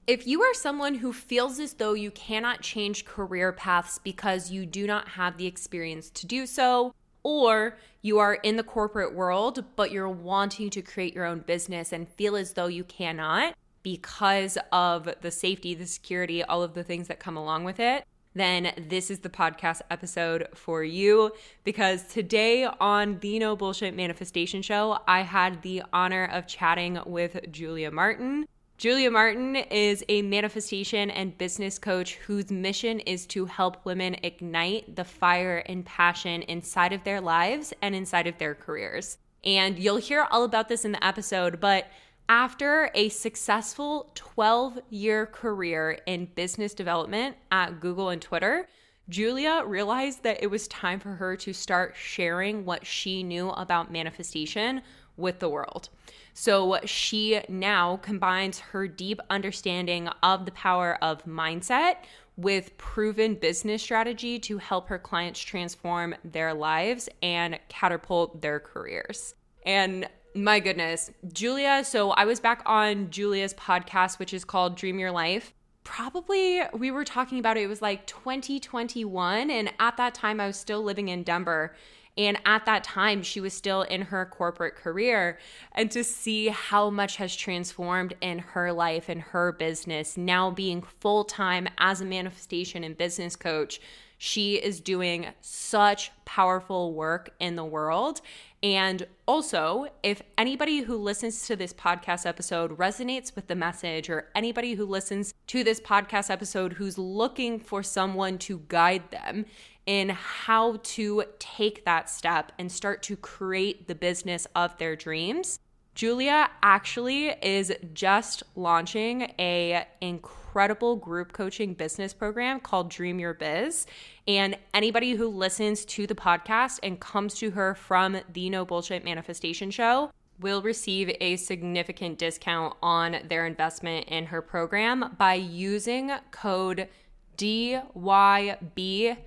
If you are someone who feels as though you cannot change career paths because you do not have the experience to do so, or you are in the corporate world, but you're wanting to create your own business and feel as though you cannot because of the safety, the security, all of the things that come along with it, then this is the podcast episode for you. Because today on the No Bullshit Manifestation Show, I had the honor of chatting with Julia Martin. Julia Martin is a manifestation and business coach whose mission is to help women ignite the fire and passion inside of their lives and inside of their careers. And you'll hear all about this in the episode, but after a successful 12-year career in business development at Google and Twitter, Julia realized that it was time for her to start sharing what she knew about manifestation with the world. So she now combines her deep understanding of the power of mindset with proven business strategy to help her clients transform their lives and catapult their careers. And my goodness, Julia, so I was back on Julia's podcast, which is called Dream Your Life. Probably we were talking about it was like 2021. And at that time, I was still living in Denver. And at that time, she was still in her corporate career. And to see how much has transformed in her life and her business, now being full-time as a manifestation and business coach, she is doing such powerful work in the world. And also, if anybody who listens to this podcast episode resonates with the message, or anybody who listens to this podcast episode who's looking for someone to guide them in how to take that step and start to create the business of their dreams, Julia actually is just launching a incredible group coaching business program called Dream Your Biz. And anybody who listens to the podcast and comes to her from the No Bullshit Manifestation Show will receive a significant discount on their investment in her program by using code DYBKAT.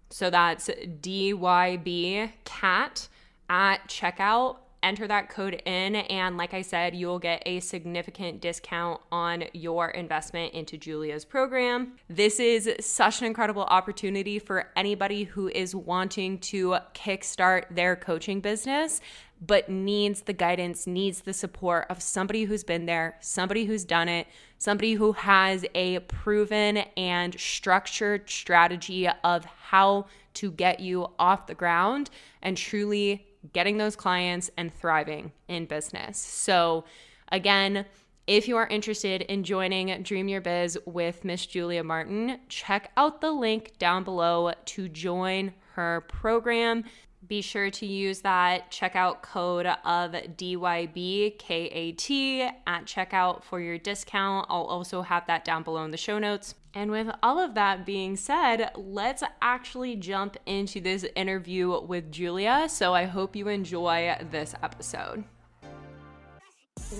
So that's DYBCAT at checkout. Enter that code in, and like I said, you'll get a significant discount on your investment into Julia's program. This is such an incredible opportunity for anybody who is wanting to kickstart their coaching business, but needs the guidance, needs the support of somebody who's been there, somebody who's done it, somebody who has a proven and structured strategy of how to get you off the ground and truly getting those clients and thriving in business. So again, if you are interested in joining Dream Your Biz with Miss Julia Martin, check out the link down below to join her program. Be sure to use that checkout code of DYBKAT at checkout for your discount. I'll also have that down below in the show notes. And with all of that being said, let's actually jump into this interview with Julia. So I hope you enjoy this episode.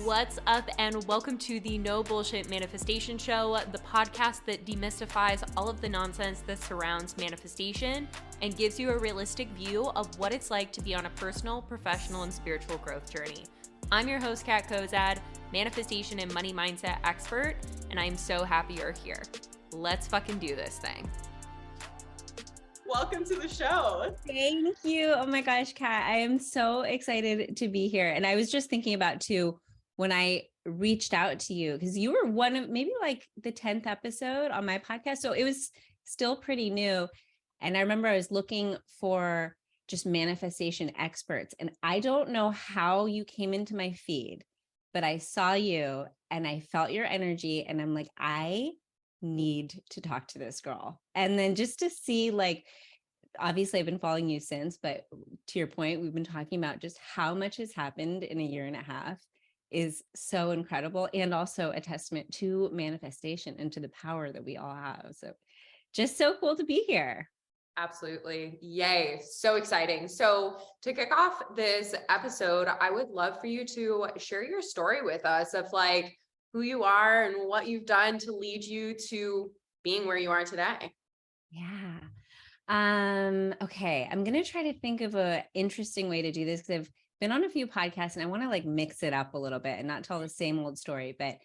What's up, and welcome to the No Bullshit Manifestation Show, the podcast that demystifies all of the nonsense that surrounds manifestation and gives you a realistic view of what it's like to be on a personal, professional, and spiritual growth journey. I'm your host, Kat Kozad, manifestation and money mindset expert, and I'm so happy you're here. Let's fucking do this thing. Welcome to the show. Thank you. Oh my gosh, Kat, I am so excited to be here. And I was just thinking about too, when I reached out to you, because you were one of maybe like the 10th episode on my podcast. So it was still pretty new. And I remember I was looking for just manifestation experts. And I don't know how you came into my feed, but I saw you and I felt your energy. And I'm like, I need to talk to this girl. And then just to see, like, obviously I've been following you since, but to your point, we've been talking about just how much has happened in a year and a half is so incredible, and also a testament to manifestation and to the power that we all have. So just so cool to be here. Absolutely. Yay. So exciting. So to kick off this episode, I would love for you to share your story with us of like who you are and what you've done to lead you to being where you are today. Yeah. Okay. I'm going to try to think of an interesting way to do this because I've been on a few podcasts and I want to like mix it up a little bit and not tell the same old story. But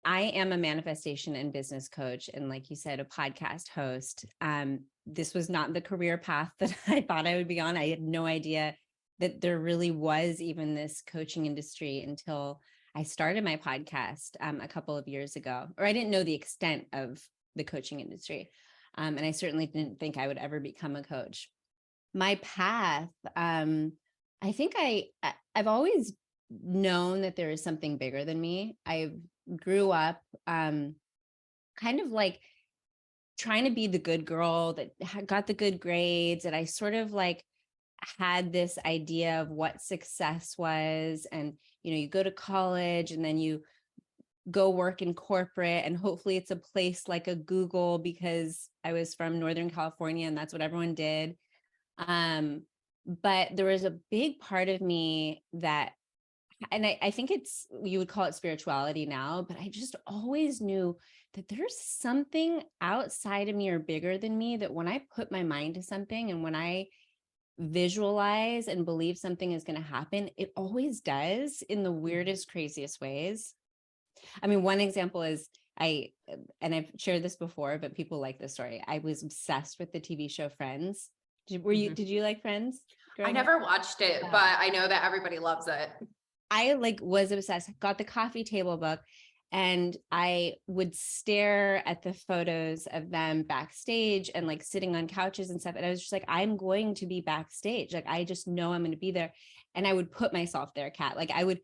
I am a manifestation and business coach. And like you said, a podcast host. This was not the career path that I thought I would be on. I had no idea that there really was even this coaching industry until I started my podcast a couple of years ago, or I didn't know the extent of the coaching industry. And I certainly didn't think I would ever become a coach. My path, I think I've always known that there is something bigger than me. I grew up kind of like trying to be the good girl that got the good grades, and I sort of like had this idea of what success was. And you go to college and then you go work in corporate, and hopefully it's a place like a Google, because I was from Northern California and that's what everyone did. But there was a big part of me that, and I think you would call it spirituality now, but I just always knew that there's something outside of me or bigger than me, that when I put my mind to something and when I visualize and believe something is going to happen, it always does, in the weirdest, craziest ways. I mean, one example is and I've shared this before, but people like this story. I was obsessed with the TV show Friends. Did you like Friends? I never watched it, but I know that everybody loves it. I was obsessed, got the coffee table book, and I would stare at the photos of them backstage and like sitting on couches and stuff. And I was just like, I'm going to be backstage. Like, I just know I'm going to be there. And I would put myself there, Kat. Like, I would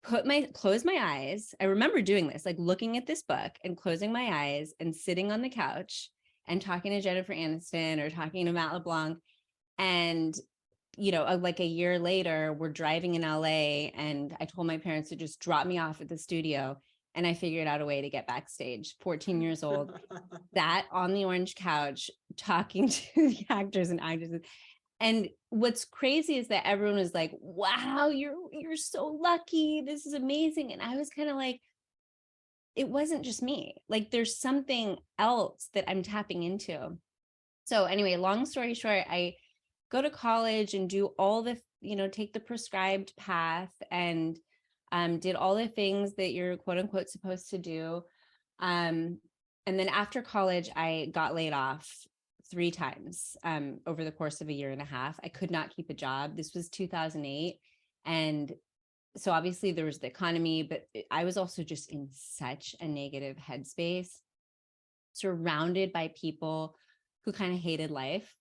close my eyes. I remember doing this, like looking at this book and closing my eyes and sitting on the couch and talking to Jennifer Aniston or talking to Matt LeBlanc. And like a year later, we're driving in LA, and I told my parents to just drop me off at the studio. And I figured out a way to get backstage, 14 years old, sat on the orange couch, talking to the actors and actresses. And what's crazy is that everyone was like, wow, you're so lucky. This is amazing. And I was kind of like, it wasn't just me. Like, there's something else that I'm tapping into. So anyway, long story short, I go to college and do all the, take the prescribed path, and did all the things that you're quote unquote supposed to do. And then after college, I got laid off 3 times over the course of a year and a half. I could not keep a job. This was 2008. And so obviously there was the economy, but I was also just in such a negative headspace, surrounded by people who kind of hated life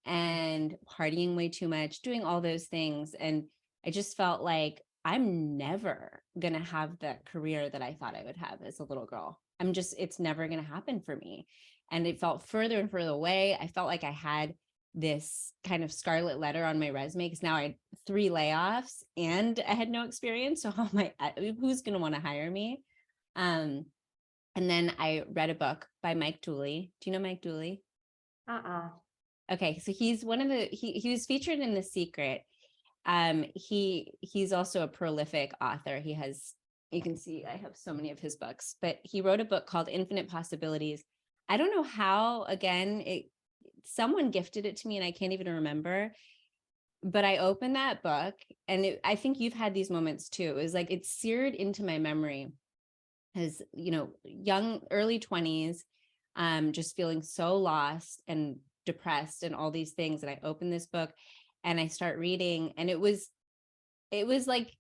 and partying way too much, doing all those things. And I just felt like I'm never going to have the career that I thought I would have as a little girl. It's never going to happen for me. And it felt further and further away. I felt like I had this kind of scarlet letter on my resume, because now I had 3 layoffs and I had no experience. So who's going to want to hire me? And then I read a book by Mike Dooley. Do you know Mike Dooley? Okay. So he's he was featured in The Secret. He's also a prolific author. You can see I have so many of his books, but he wrote a book called Infinite Possibilities. I don't know how, again, someone gifted it to me and I can't even remember, but I opened that book, and I think you've had these moments too. It was like, it's seared into my memory as, young, early 20s, just feeling so lost and depressed and all these things. And I opened this book and I start reading, and it was like,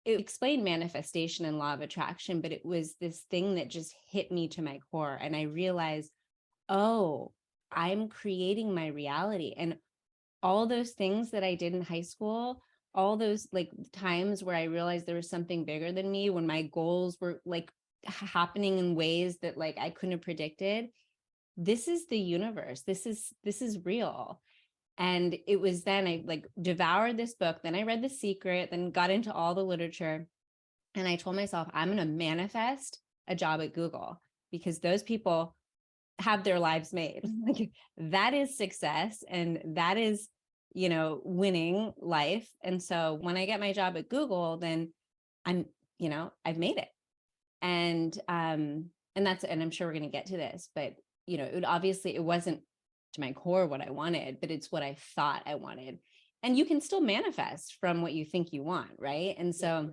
it explained manifestation and law of attraction, but it was this thing that just hit me to my core. And I realized, oh, I'm creating my reality. And all those things that I did in high school, all those like times where I realized there was something bigger than me, when my goals were like happening in ways that like I couldn't have predicted. This is the universe. This is real. And it was then I like devoured this book. Then I read The Secret, then got into all the literature. And I told myself, I'm going to manifest a job at Google, because those people have their lives made. Like, that is success. And that is, winning life. And so when I get my job at Google, then I've made it. And I'm sure we're going to get to this, but it wasn't to my core what I wanted, but it's what I thought I wanted. And you can still manifest from what you think you want, right? And so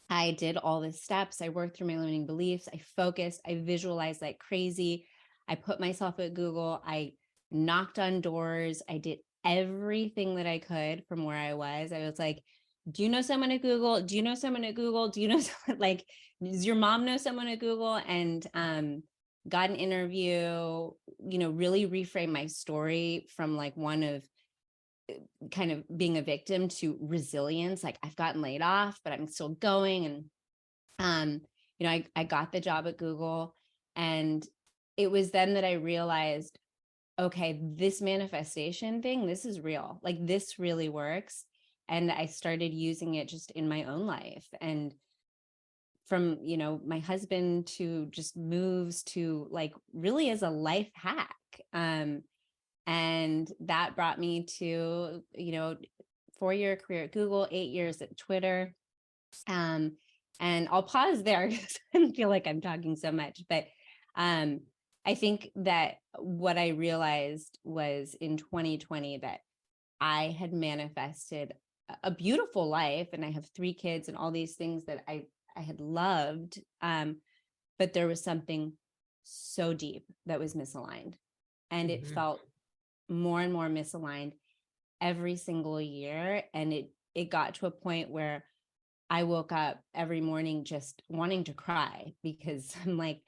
I did all the steps. I worked through my limiting beliefs. I focused. I visualized like crazy. I put myself at Google. I knocked on doors. I did everything that I could from where I was. I was like, do you know someone at Google? Do you know someone at Google? Do you know someone like, does your mom know someone at Google? And got an interview, really reframe my story from like one of kind of being a victim to resilience. Like I've gotten laid off, but I'm still going. And, I got the job at Google, and it was then that I realized, okay, this manifestation thing, this is real. Like this really works. And I started using it just in my own life. And from, my husband to just moves to like really as a life hack. And that brought me to, 4-year career at Google, 8 years at Twitter. And I'll pause there because I feel like I'm talking so much, but I think that what I realized was in 2020 that I had manifested a beautiful life, and I have 3 kids and all these things that I had loved. But there was something so deep that was misaligned, and it felt more and more misaligned every single year. And it got to a point where I woke up every morning just wanting to cry, because I'm like,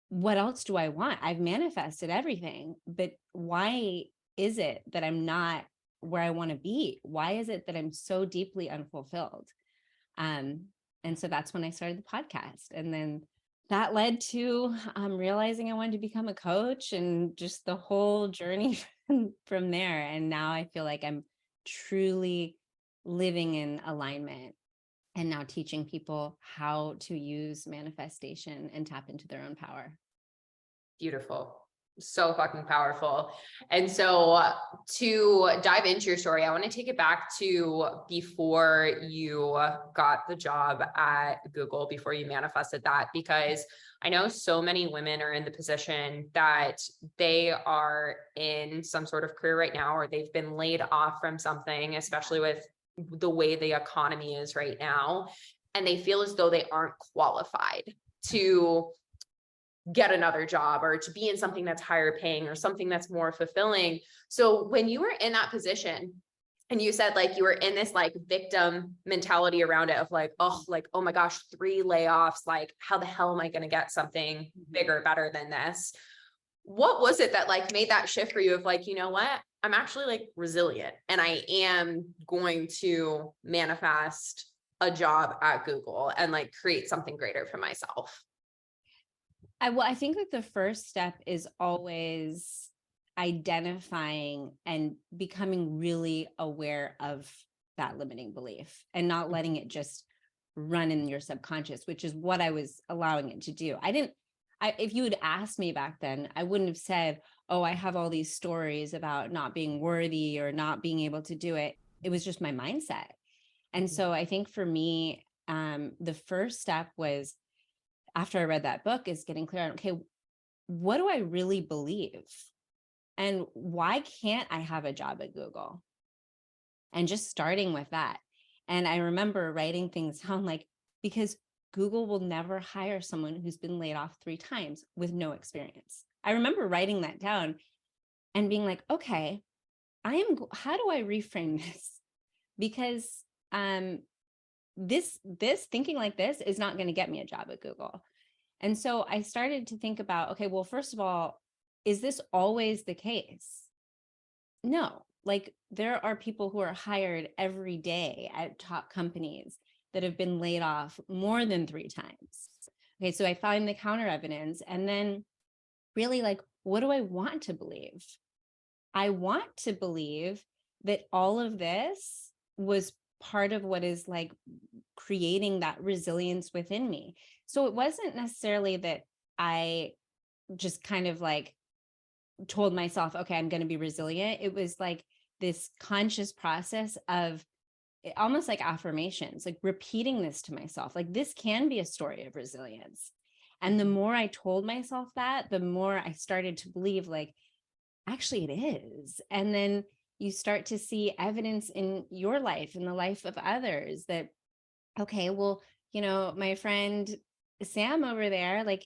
what else do I want? I've manifested everything, but why is it that I'm not where I want to be? Why is it that I'm so deeply unfulfilled? And so that's when I started the podcast. And then that led to realizing I wanted to become a coach, and just the whole journey from there. And now I feel like I'm truly living in alignment, and now teaching people how to use manifestation and tap into their own power. Beautiful. So fucking powerful. And so to dive into your story, I want to take it back to before you got the job at Google, before you manifested that, because I know so many women are in the position that they are in some sort of career right now, or they've been laid off from something, especially with the way the economy is right now. And they feel as though they aren't qualified to get another job, or to be in something that's higher paying, or something that's more fulfilling. So when you were in that position, and you said like you were in this like victim mentality around it of like, oh my gosh, 3 layoffs, like how the hell am I going to get something bigger, better than this? What was it that like made that shift for you of like, you know what, I'm actually like resilient, and I am going to manifest a job at Google and like create something greater for myself? I think that the first step is always identifying and becoming really aware of that limiting belief, and not letting it just run in your subconscious, which is what I was allowing it to do. If you had asked me back then, I wouldn't have said, oh, I have all these stories about not being worthy or not being able to do it. It was just my mindset. And so I think for me, the first step was, after I read that book, is getting clear on, okay, what do I really believe? And why can't I have a job at Google? And just starting with that. And I remember writing things down like, because Google will never hire someone who's been laid off 3 times with no experience. I remember writing that down and being like, okay, how do I reframe this? Because this thinking like this is not going to get me a job at Google. And so I started to think about, okay, well, first of all, is this always the case? No, like there are people who are hired every day at top companies that have been laid off more than 3 times. Okay, so I find the counter evidence, and then really like, what do I want to believe? I want to believe that all of this was part of what is like creating that resilience within me. So it wasn't necessarily that I just kind of like told myself, okay, I'm going to be resilient. It was like this conscious process of almost like affirmations, like repeating this to myself, like this can be a story of resilience. And the more I told myself that, the more I started to believe like, actually it is. And then you start to see evidence in your life, in the life of others, that, okay, well, my friend Sam over there, like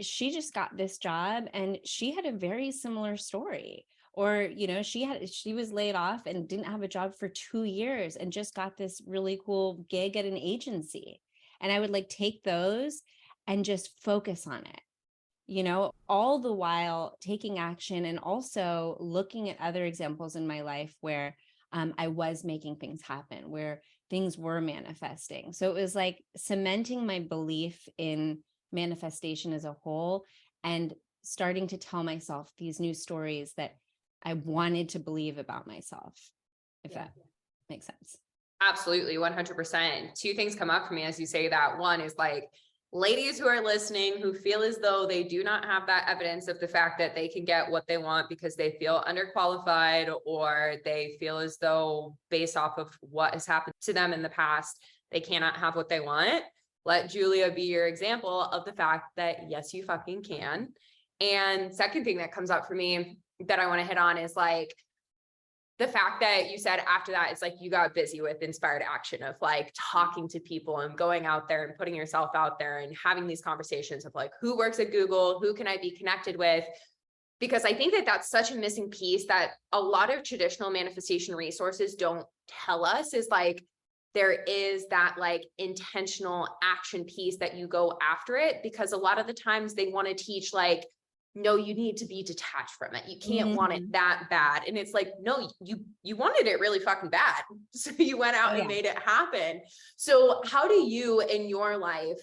she just got this job and she had a very similar story. Or, she was laid off and didn't have a job for 2 years and just got this really cool gig at an agency. And I would like take those and just focus on it, all the while taking action and also looking at other examples in my life where I was making things happen, where things were manifesting. So it was like cementing my belief in manifestation as a whole and starting to tell myself these new stories that I wanted to believe about myself, if that makes sense. Absolutely, 100%. Two things come up for me as you say that. One is like, ladies who are listening who feel as though they do not have that evidence of the fact that they can get what they want because they feel underqualified, or they feel as though based off of what has happened to them in the past, they cannot have what they want. Let Julia be your example of the fact that yes, you fucking can. And second thing that comes up for me that I want to hit on is like, the fact that you said after that, it's like you got busy with inspired action of like talking to people and going out there and putting yourself out there and having these conversations of like, who works at Google? Who can I be connected with? Because I think that that's such a missing piece that a lot of traditional manifestation resources don't tell us, is like, there is that like intentional action piece that you go after it, because a lot of the times they want to teach like, no, you need to be detached from it. You can't want it that bad. And it's like, no, you wanted it really fucking bad. So you went out and made it happen. So how do you in your life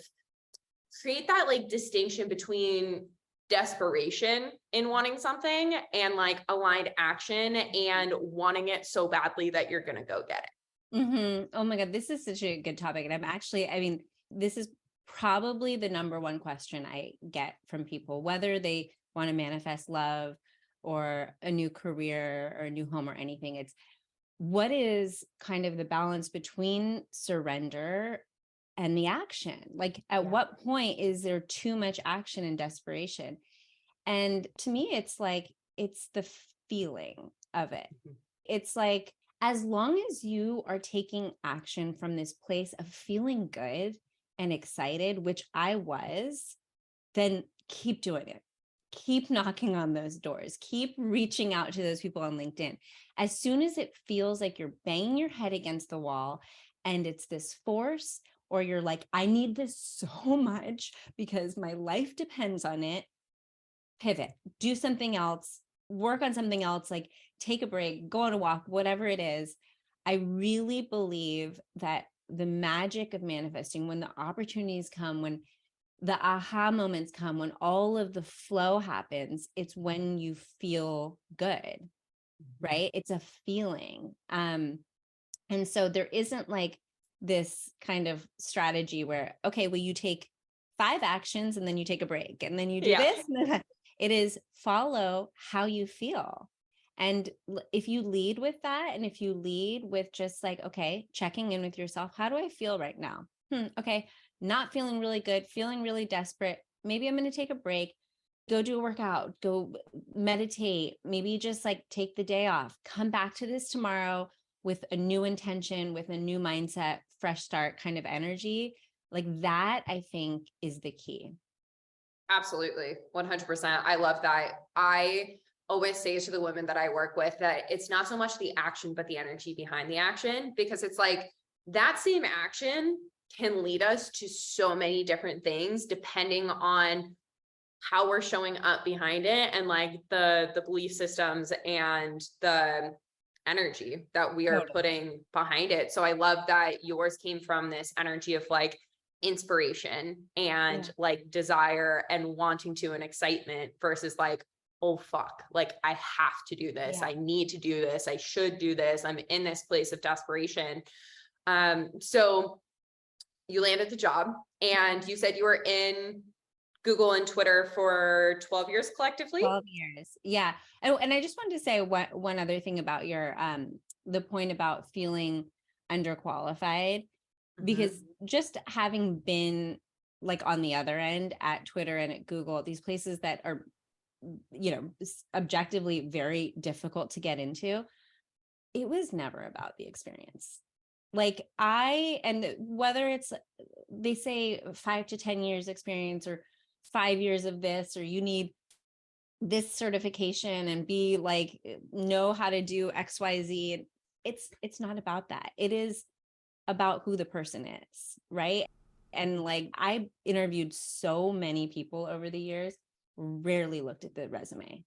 create that like distinction between desperation in wanting something and like aligned action and wanting it so badly that you're going to go get it? Oh my God, this is such a good topic. And this is probably the number one question I get from people, whether they want to manifest love or a new career or a new home or anything. It's what is kind of the balance between surrender and the action? Like at what point is there too much action and desperation? And to me, it's like, it's the feeling of it. It's like, as long as you are taking action from this place of feeling good and excited, which I was, then keep doing it. Keep knocking on those doors. Keep reaching out to those people on LinkedIn. As soon as it feels like you're banging your head against the wall and it's this force, or you're like, I need this so much because my life depends on it, pivot, do something else, work on something else, like take a break, go on a walk, whatever it is. I really believe that the magic of manifesting, when the opportunities come, when the aha moments come, when all of the flow happens, it's when you feel good, right? It's a feeling. And so there isn't like this kind of strategy where, okay, well, you take 5 actions and then you take a break and then you do this. And then it is follow how you feel. And if you lead with that, and if you lead with just like, okay, checking in with yourself, how do I feel right now? Okay, not feeling really good, feeling really desperate. Maybe I'm going to take a break, go do a workout, go meditate, maybe just like take the day off, come back to this tomorrow with a new intention, with a new mindset, fresh start kind of energy. Like that, I think, is the key. Absolutely. 100%. I love that. I always say to the women that I work with that it's not so much the action, but the energy behind the action, because it's like that same action can lead us to so many different things depending on how we're showing up behind it, and like the belief systems and the energy that we are putting behind it. So I love that yours came from this energy of like inspiration and like desire and wanting to, and excitement, versus like, oh fuck, like I have to do this. I need to do this. I should do this. I'm in this place of desperation. So you landed the job and you said you were in Google and Twitter for 12 years collectively. 12 years. Yeah. And I just wanted to say one other thing about your, the point about feeling underqualified, because just having been like on the other end at Twitter and at Google, these places that are, objectively very difficult to get into, it was never about the experience. Like and whether it's, they say 5 to 10 years experience or 5 years of this, or you need this certification and be like, know how to do XYZ. It's not about that. It is about who the person is, right? And like, I interviewed so many people over the years, rarely looked at the resume.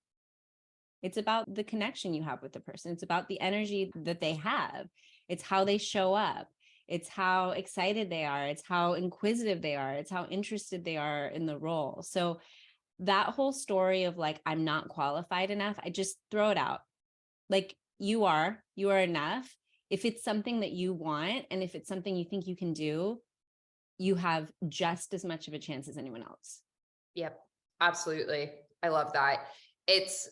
It's about the connection you have with the person. It's about the energy that they have. It's how they show up. It's how excited they are. It's how inquisitive they are. It's how interested they are in the role. So that whole story of like, I'm not qualified enough, I just throw it out. Like, you are enough. If it's something that you want, and if it's something you think you can do, you have just as much of a chance as anyone else. Yep, absolutely. I love that. It's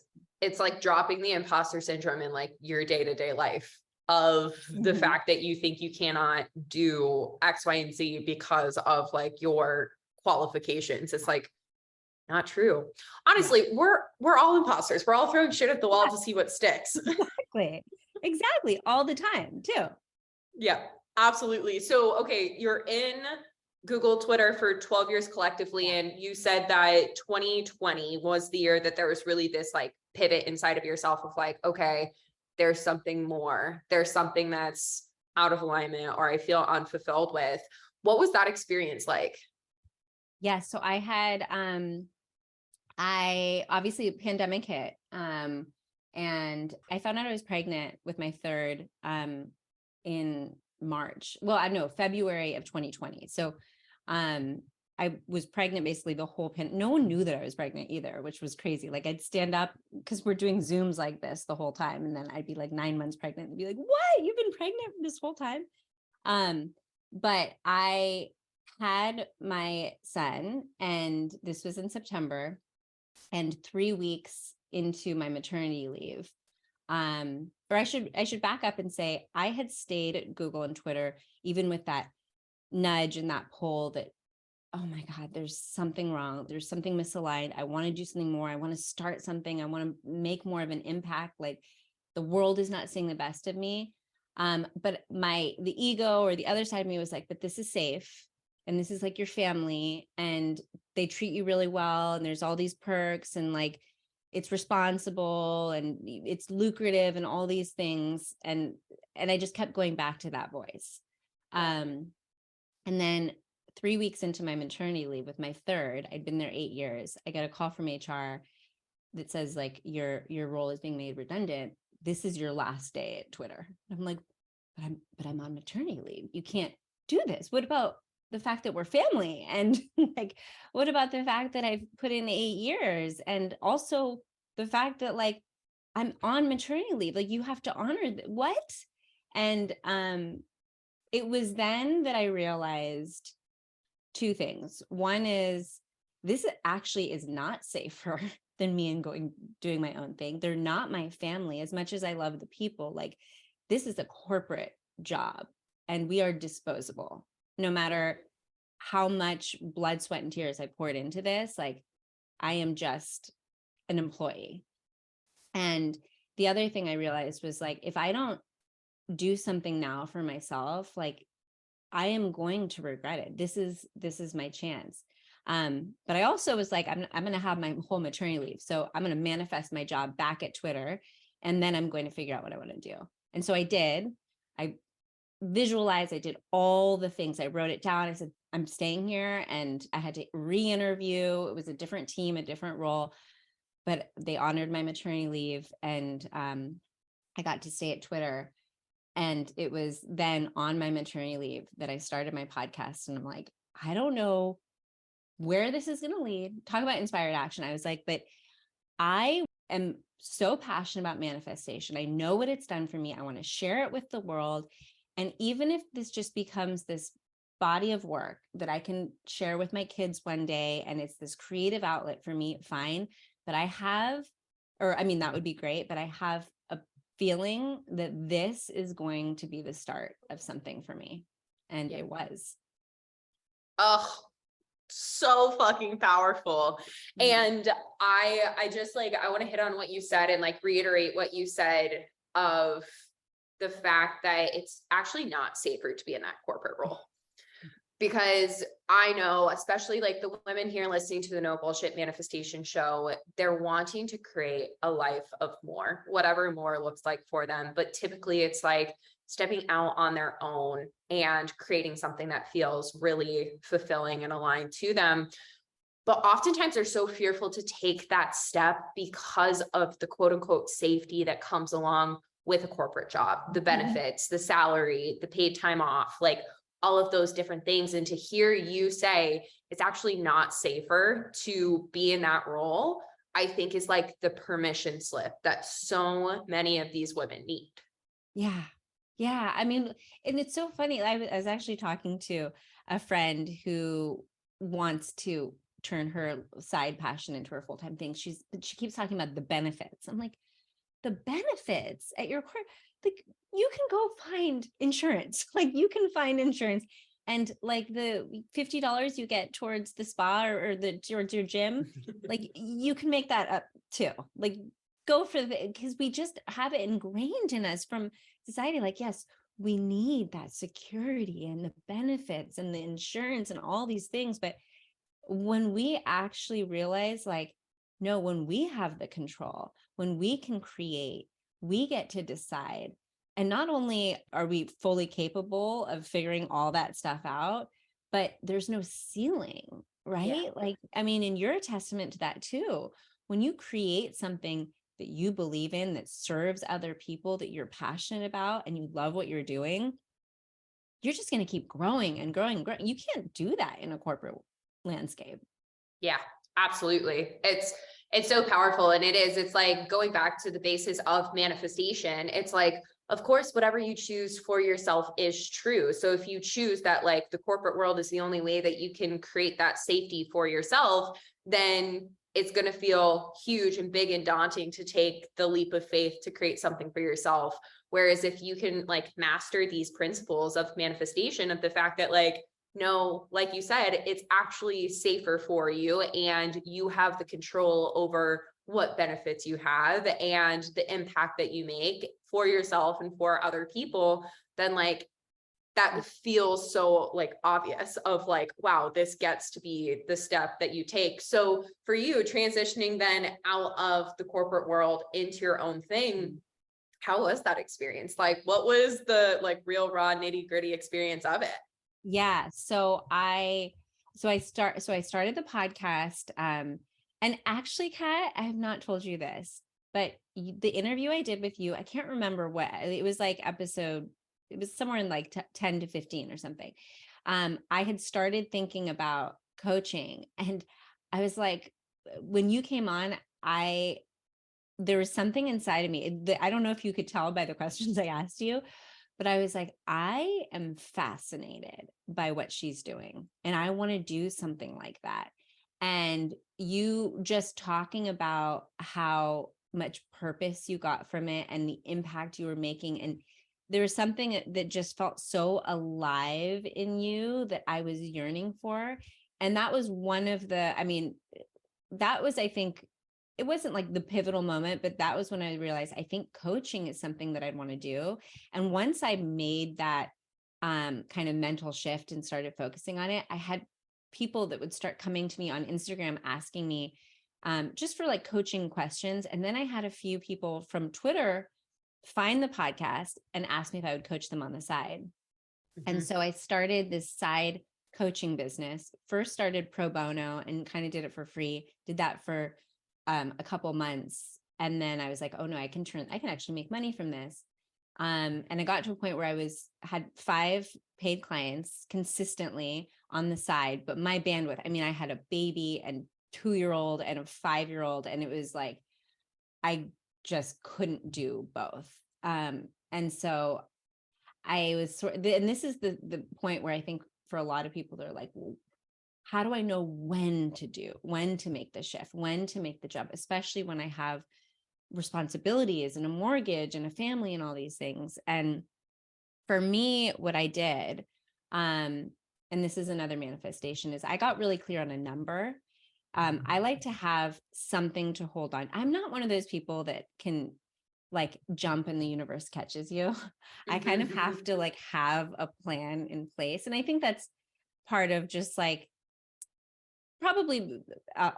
like dropping the imposter syndrome in like your day-to-day life of the fact that you think you cannot do X, Y, and Z because of like your qualifications. It's like not true. Honestly, we're all imposters. We're all throwing shit at the wall to see what sticks. Exactly. All the time too. Yeah, absolutely. So, okay, you're in Google, Twitter for 12 years collectively. And you said that 2020 was the year that there was really this like pivot inside of yourself of like, okay, there's something more. There's something that's out of alignment or I feel unfulfilled with. What was that experience like? Yeah. So I obviously pandemic hit. And I found out I was pregnant with my third in March. Well, I know February of 2020. So I was pregnant basically the whole no one knew that I was pregnant either, which was crazy. Like, I'd stand up because we're doing Zooms like this the whole time. And then I'd be like 9 months pregnant and be like, what? You've been pregnant this whole time? But I had my son, and this was in September, and 3 weeks into my maternity leave. Or I should back up and say I had stayed at Google and Twitter, even with that nudge and that pull that, oh my God, there's something wrong. There's something misaligned. I want to do something more. I want to start something. I want to make more of an impact. Like, the world is not seeing the best of me. But the ego or the other side of me was like, but this is safe. And this is like your family, and they treat you really well. And there's all these perks, and like, it's responsible and it's lucrative and all these things. And I just kept going back to that voice. And then 3 weeks into my maternity leave with my third, I'd been there 8 years. I got a call from HR that says like, your role is being made redundant. This is your last day at Twitter. I'm like, but I'm on maternity leave. You can't do this. What about the fact that we're family? And like, what about the fact that I've put in 8 years? And also the fact that like, I'm on maternity leave. Like, you have to honor what? And it was then that I realized two things. One is, this actually is not safer than me and doing my own thing. They're not my family. As much as I love the people, like, this is a corporate job, and we are disposable. No matter how much blood, sweat, and tears I poured into this, like, I am just an employee. And the other thing I realized was like, if I don't do something now for myself, like, I am going to regret it. This is my chance. But I also was like, I'm going to have my whole maternity leave. So I'm going to manifest my job back at Twitter, and then I'm going to figure out what I want to do. And so I did. I visualized, I did all the things. I wrote it down. I said, I'm staying here, and I had to re-interview. It was a different team, a different role, but they honored my maternity leave, and I got to stay at Twitter. And it was then on my maternity leave that I started my podcast. And I'm like, I don't know where this is going to lead. Talk about inspired action. I was like, but I am so passionate about manifestation. I know what it's done for me. I want to share it with the world. And even if this just becomes this body of work that I can share with my kids one day, and it's this creative outlet for me, fine. But that would be great. But I have a feeling that this is going to be the start of something for me. And it was. Oh, so fucking powerful. And I just like, I want to hit on what you said and like reiterate what you said of the fact that it's actually not safer to be in that corporate role. Because I know, especially like the women here listening to the No Bullshit Manifestation Show, they're wanting to create a life of more, whatever more looks like for them. But typically it's like stepping out on their own and creating something that feels really fulfilling and aligned to them. But oftentimes they're so fearful to take that step because of the quote unquote safety that comes along with a corporate job, the benefits, the salary, the paid time off, like all of those different things. And to hear you say it's actually not safer to be in that role, I think is like the permission slip that so many of these women need. Yeah. Yeah. I mean, and it's so funny. I was actually talking to a friend who wants to turn her side passion into her full-time thing. She keeps talking about the benefits. I'm like, the benefits at your court, like you can go find insurance, like you can find insurance, and like the $50 you get towards the spa or towards your gym, like you can make that up too. Like go for the, because we just have it ingrained in us from society. Like, yes, we need that security and the benefits and the insurance and all these things. But when we actually realize, like, no, when we have the control, when we can create, we get to decide. And not only are we fully capable of figuring all that stuff out, but there's no ceiling, right? Yeah. Like, I mean, and you're a testament to that too. When you create something that you believe in, that serves other people, that you're passionate about, and you love what you're doing, you're just going to keep growing and growing and growing. You can't do that in a corporate landscape. Yeah, absolutely. It's so powerful. And it's like going back to the basis of manifestation. It's like, of course, whatever you choose for yourself is true. So if you choose that like the corporate world is the only way that you can create that safety for yourself, then it's going to feel huge and big and daunting to take the leap of faith to create something for yourself. Whereas if you can like master these principles of manifestation, of the fact that like, no, like you said, it's actually safer for you and you have the control over what benefits you have and the impact that you make for yourself and for other people, then like that feels so like obvious of like, wow, this gets to be the step that you take. So for you transitioning then out of the corporate world into your own thing, how was that experience? Like, what was the like real raw nitty gritty experience of it? Yeah. So I started the podcast. And actually, Kat, I have not told you this, but the interview I did with you, I can't remember what it was, like episode, it was somewhere in like 10 to 15 or something. I had started thinking about coaching, and I was like, when you came on, there was something inside of me. I don't know if you could tell by the questions I asked you, but I was like, I am fascinated by what she's doing, and I want to do something like that. And you just talking about how much purpose you got from it and the impact you were making. And there was something that just felt so alive in you that I was yearning for. And that was one of the, I mean, that was, I think, it wasn't like the pivotal moment, but that was when I realized I think coaching is something that I'd want to do. And once I made that kind of mental shift and started focusing on it, I had people that would start coming to me on Instagram asking me just for like coaching questions. And then I had a few people from Twitter find the podcast and ask me if I would coach them on the side. And so I started this side coaching business. First started pro bono and kind of did it for free, did that for a couple months. And then I was like, oh no, I can actually make money from this. And I got to a point where I had 5 paid clients consistently on the side, but my bandwidth, I mean, I had a baby and 2-year-old and a 5-year-old, and it was like, I just couldn't do both. And so I was and this is the point where I think for a lot of people, they're like, well, how do I know when to make the shift, when to make the jump, especially when I have responsibilities and a mortgage and a family and all these things. And for me, what I did, and this is another manifestation, is I got really clear on a number. I like to have something to hold on. I'm not one of those people that can like jump and the universe catches you. I kind of have to like have a plan in place. And I think that's part of just like, probably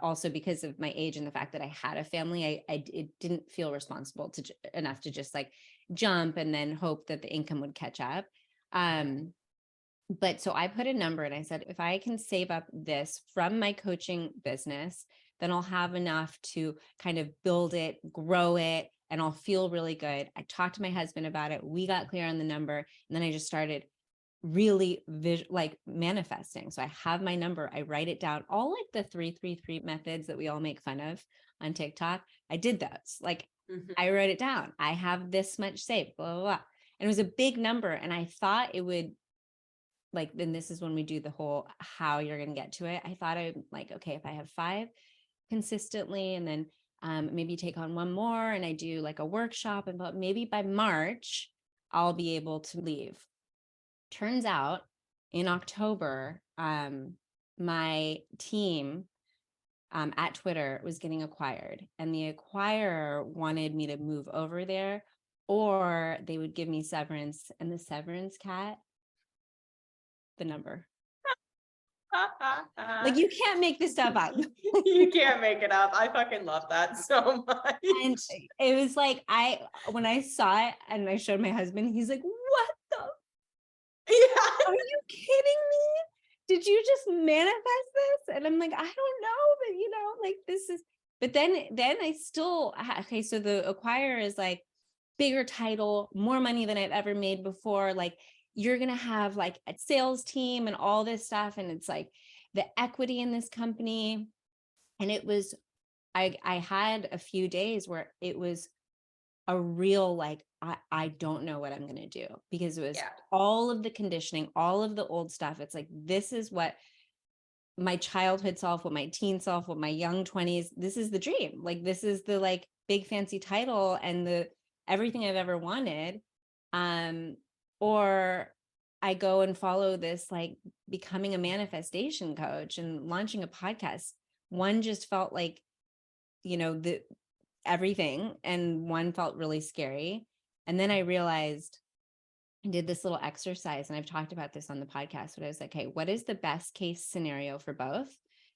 also because of my age and the fact that I had a family, it didn't feel responsible enough to just like jump and then hope that the income would catch up. But so I put a number and I said, if I can save up this from my coaching business, then I'll have enough to kind of build it, grow it, and I'll feel really good. I talked to my husband about it. We got clear on the number. And then I just started really like manifesting. So I have my number. I write it down, all like the 333 methods that we all make fun of on TikTok. I did those. Like I wrote it down. I have this much saved, blah, blah, blah. And it was a big number. And I thought it would, like, then this is when we do the whole how you're going to get to it. I thought I'd like, okay, if I have 5 consistently, and then maybe take on one more, and I do like a workshop, and but maybe by March, I'll be able to leave. Turns out in October, my team at Twitter was getting acquired, and the acquirer wanted me to move over there, or they would give me severance, and the severance, Kat, the number. Like, you can't make this stuff up. You can't make it up. I fucking love that so much. And it was like, when I saw it and I showed my husband, he's like, what the? Yeah. Are you kidding me? Did you just manifest this? And I'm like, I don't know, but you know, like this is, but then I still, okay, so the acquirer is like bigger title, more money than I've ever made before. Like, you're going to have like a sales team and all this stuff. And it's like the equity in this company. And it was, I had a few days where it was a real, like, I don't know what I'm going to do, because it was all of the conditioning, all of the old stuff. It's like, this is what my childhood self, what my teen self, what my young 20s, this is the dream. Like, this is the like big fancy title and the everything I've ever wanted. Or I go and follow this, like becoming a manifestation coach and launching a podcast. One just felt like, you know, the everything, and one felt really scary. And then I realized, I did this little exercise, and I've talked about this on the podcast, but I was like, hey, what is the best case scenario for both?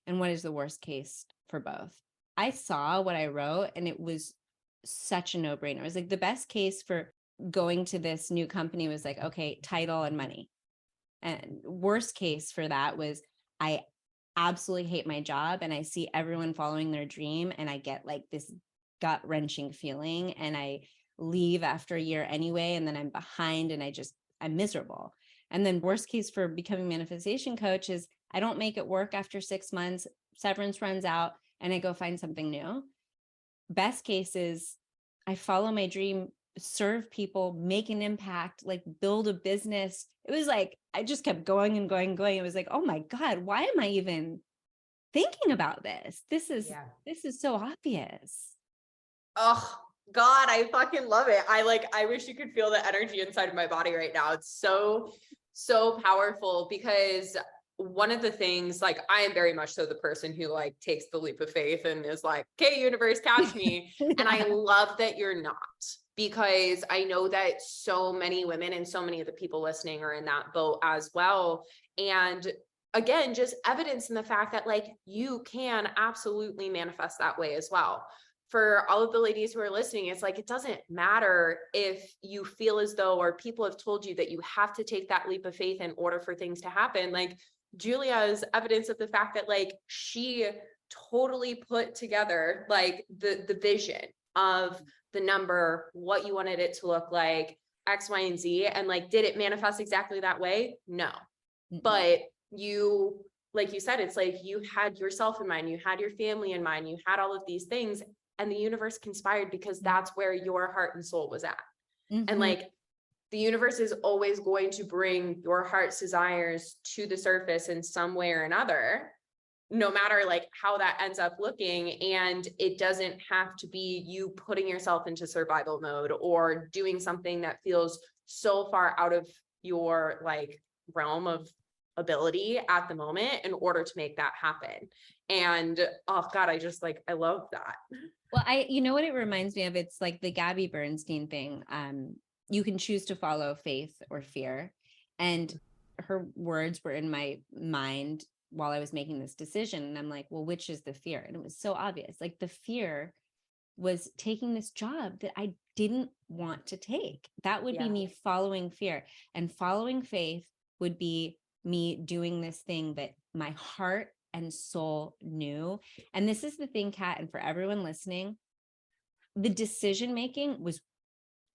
And what is the worst case for both? I saw what I wrote, and it was such a no-brainer. It was like, the best case for going to this new company was like, okay, title and money. And worst case for that was, I absolutely hate my job, and I see everyone following their dream, and I get like this gut-wrenching feeling, and I leave after a year anyway, and then I'm behind, and I'm miserable. And then worst case for becoming a manifestation coach is, I don't make it work after 6 months, severance runs out, and I go find something new. Best case is, I follow my dream, serve people, make an impact, like build a business. It was like, I just kept going and going and going. It was like, oh my God, why am I even thinking about this? This is so obvious. Oh God, I fucking love it. I wish you could feel the energy inside of my body right now. It's so, so powerful, because one of the things, like, I am very much so the person who like takes the leap of faith and is like, okay, universe, catch me. And I love that you're not, because I know that so many women and so many of the people listening are in that boat as well. And again, just evidence in the fact that like, you can absolutely manifest that way as well. For all of the ladies who are listening, it's like, it doesn't matter if you feel as though, or people have told you that you have to take that leap of faith in order for things to happen. Like, Julia is evidence of the fact that like, she totally put together like the vision of the number, what you wanted it to look like, X, Y, and Z. And like, did it manifest exactly that way? No. But you, like you said, it's like, you had yourself in mind, you had your family in mind, you had all of these things, and the universe conspired, because that's where your heart and soul was at. And like, the universe is always going to bring your heart's desires to the surface in some way or another, no matter like how that ends up looking. And it doesn't have to be you putting yourself into survival mode or doing something that feels so far out of your like realm of ability at the moment in order to make that happen. And oh God, I love that. Well, you know what it reminds me of? It's like the Gabby Bernstein thing. You can choose to follow faith or fear. And her words were in my mind while I was making this decision. And I'm like, well, which is the fear? And it was so obvious. Like the fear was taking this job that I didn't want to take. That would be me following fear, and following faith would be me doing this thing that my heart and soul knew. And this is the thing, Kat, and for everyone listening, the decision making was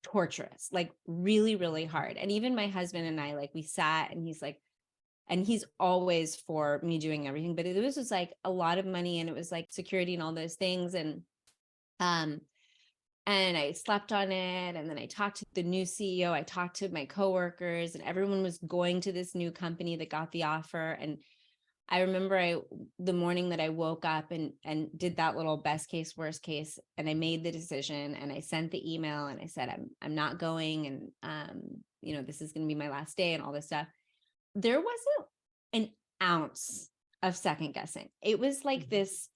torturous, like really, really hard. And even my husband and I, like we sat and he's like, and he's always for me doing everything, but it was just like a lot of money and it was like security and all those things. And I slept on it. And then I talked to the new CEO. I talked to my coworkers, and everyone was going to this new company that got the offer. And I remember the morning that I woke up and did that little best case, worst case, and I made the decision and I sent the email and I said, I'm not going. And, this is going to be my last day and all this stuff. There wasn't an ounce of second guessing. It was like this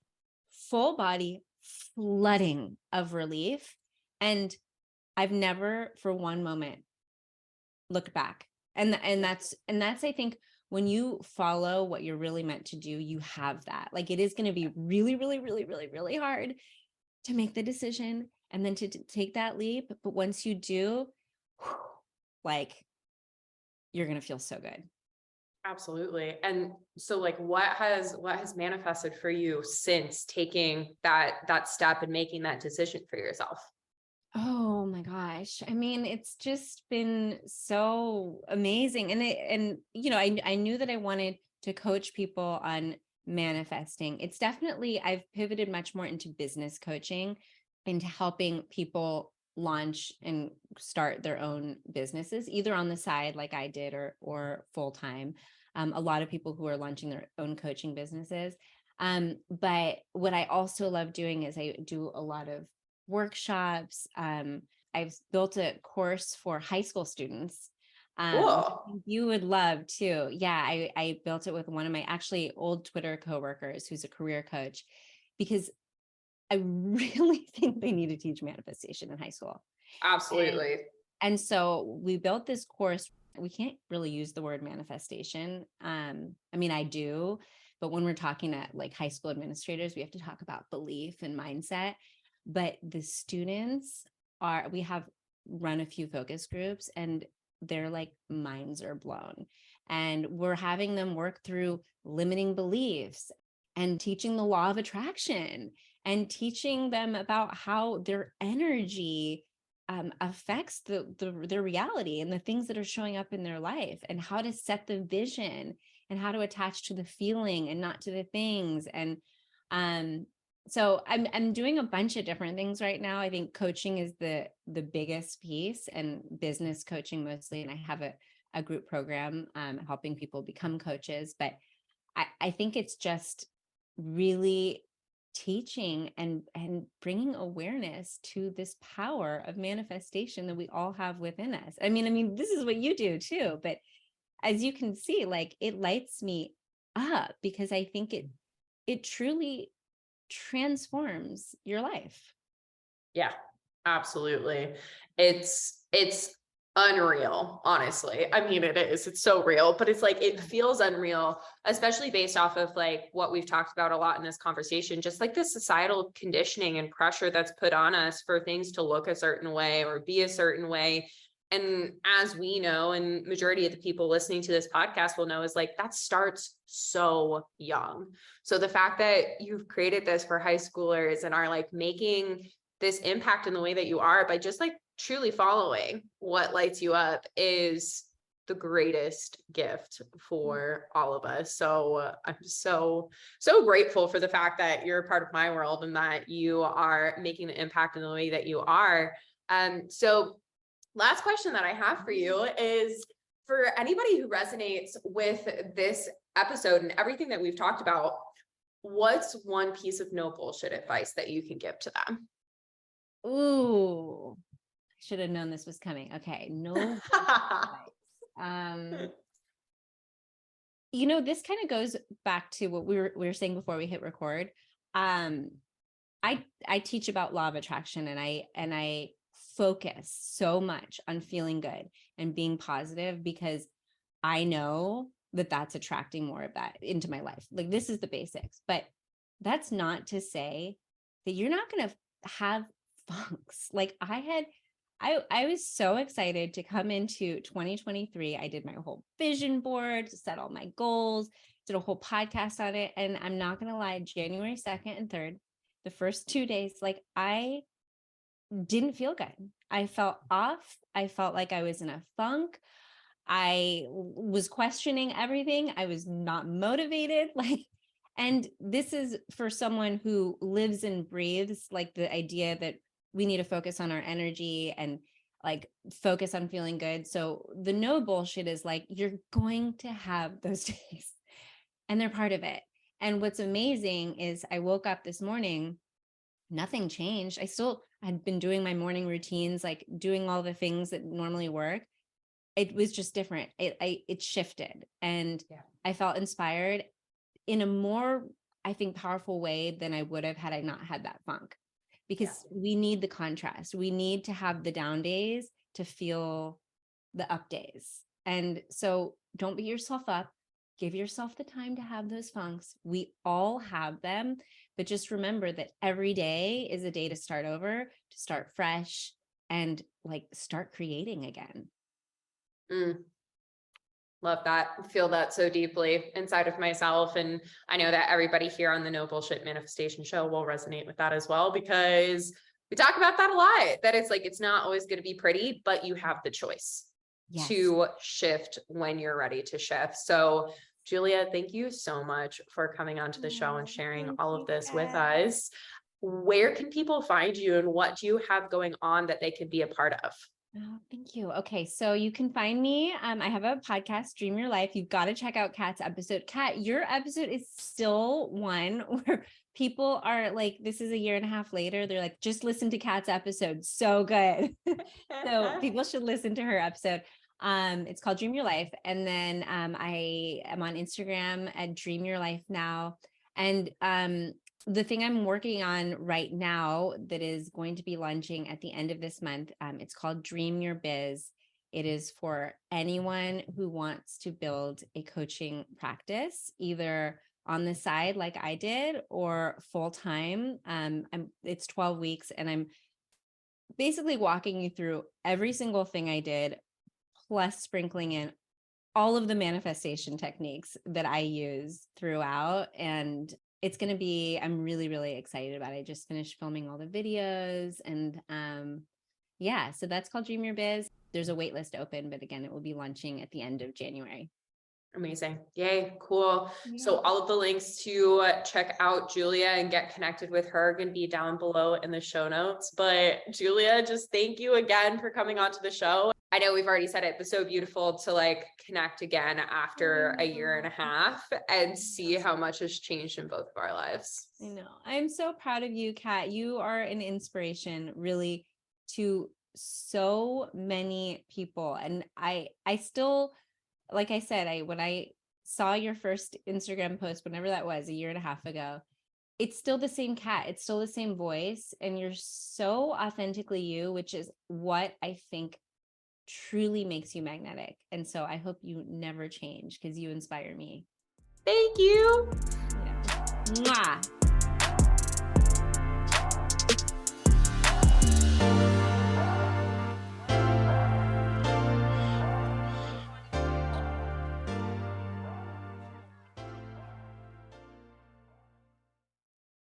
full body flooding of relief. And I've never for one moment looked back. And that's, I think, when you follow what you're really meant to do, you have that. Like, it is going to be really, really, really, really, really hard to make the decision and then to take that leap. But once you do, like, you're going to feel so good. Absolutely. And so like, what has manifested for you since taking that step and making that decision for yourself? Oh my gosh. I mean, it's just been so amazing. And I knew that I wanted to coach people on manifesting. It's definitely, I've pivoted much more into business coaching, into helping people launch and start their own businesses, either on the side like I did or full time. A lot of people who are launching their own coaching businesses. But what I also love doing is I do a lot of workshops. I've built a course for high school students. Cool. You would love to. Yeah, I built it with one of my actually old Twitter coworkers who's a career coach, because I really think they need to teach manifestation in high school. Absolutely. And so we built this course. We can't really use the word manifestation. I mean, I do, but when we're talking at like high school administrators, we have to talk about belief and mindset. But the students we have run a few focus groups and their like minds are blown. And we're having them work through limiting beliefs and teaching the law of attraction and teaching them about how their energy affects their reality and the things that are showing up in their life, and how to set the vision and how to attach to the feeling and not to the things. And so I'm doing a bunch of different things right now. I think coaching is the biggest piece, and business coaching mostly. And I have a group program helping people become coaches. But I think it's just really teaching and bringing awareness to this power of manifestation that we all have within us. I mean, this is what you do too, but as you can see, like, it lights me up because I think it truly transforms your life. Yeah, absolutely. It's unreal, honestly. I mean, it is. It's so real, but it's like, it feels unreal, especially based off of like what we've talked about a lot in this conversation, just like the societal conditioning and pressure that's put on us for things to look a certain way or be a certain way. And as we know, and majority of the people listening to this podcast will know, is like, that starts so young. So the fact that you've created this for high schoolers and are like making this impact in the way that you are by just like truly following what lights you up is the greatest gift for all of us. So I'm so grateful for the fact that you're a part of my world and that you are making the impact in the way that you are. So last question that I have for you is, for anybody who resonates with this episode and everything that we've talked about, what's one piece of no bullshit advice that you can give to them? Ooh, I should have known this was coming. Okay. No. This kind of goes back to what we were saying before we hit record. I teach about law of attraction, and I focus so much on feeling good and being positive, because I know that that's attracting more of that into my life. Like, this is the basics, but that's not to say that you're not going to have funks. Like, I was so excited to come into 2023. I did my whole vision board, set all my goals, did a whole podcast on it. And I'm not going to lie, January 2nd and 3rd, the first 2 days, like, I didn't feel good. I felt off. I felt like I was in a funk. I was questioning everything. I was not motivated. And this is for someone who lives and breathes like the idea that we need to focus on our energy and like focus on feeling good. So the no bullshit is like, you're going to have those days, and they're part of it. And what's amazing is I woke up this morning, nothing changed. I still had been doing my morning routines, like doing all the things that normally work. It was just different. It shifted, and I felt inspired in a more, I think, powerful way than I would have had I not had that funk, because we need the contrast. We need to have the down days to feel the up days. And so don't beat yourself up. Give yourself the time to have those funks. We all have them, but just remember that every day is a day to start over, to start fresh, and like start creating again. Love that. Feel that so deeply inside of myself. And I know that everybody here on the No Bullshit Manifestation Show will resonate with that as well, because we talk about that a lot, that it's like, it's not always going to be pretty, but you have the choice to shift when you're ready to shift. So Julia, thank you so much for coming onto the show and sharing all of this with us. Where can people find you, and what do you have going on that they could be a part of? Oh, thank you. Okay. So you can find me. I have a podcast, Dream Your Life. You've got to check out Kat's episode. Kat, your episode is still one where people are like, this is a year and a half later. They're like, just listen to Kat's episode. So good. So people should listen to her episode. It's called Dream Your Life. And then I am on Instagram at Dream Your Life Now. And the thing I'm working on right now that is going to be launching at the end of this month, it's called Dream Your Biz. It is for anyone who wants to build a coaching practice, either on the side like I did or full-time. It's 12 weeks, and I'm basically walking you through every single thing I did, plus sprinkling in all of the manifestation techniques that I use throughout. And it's going to be, I'm really, really excited about it. I just finished filming all the videos, and so that's called Dream Your Biz. There's a wait list open, but again, it will be launching at the end of January. Amazing. Yay. Cool. Yeah. So all of the links to check out Julia and get connected with her are going to be down below in the show notes. But Julia, just thank you again for coming onto the show. I know we've already said it, but so beautiful to like connect again after a year and a half and see how much has changed in both of our lives. I know. I'm so proud of you, Kat. You are an inspiration really to so many people. And I still, like I said, when I saw your first Instagram post, whenever that was, a year and a half ago, it's still the same Kat. It's still the same voice. And you're so authentically you, which is what I think truly makes you magnetic. And so I hope you never change, because you inspire me. Thank you. Yeah. Mwah.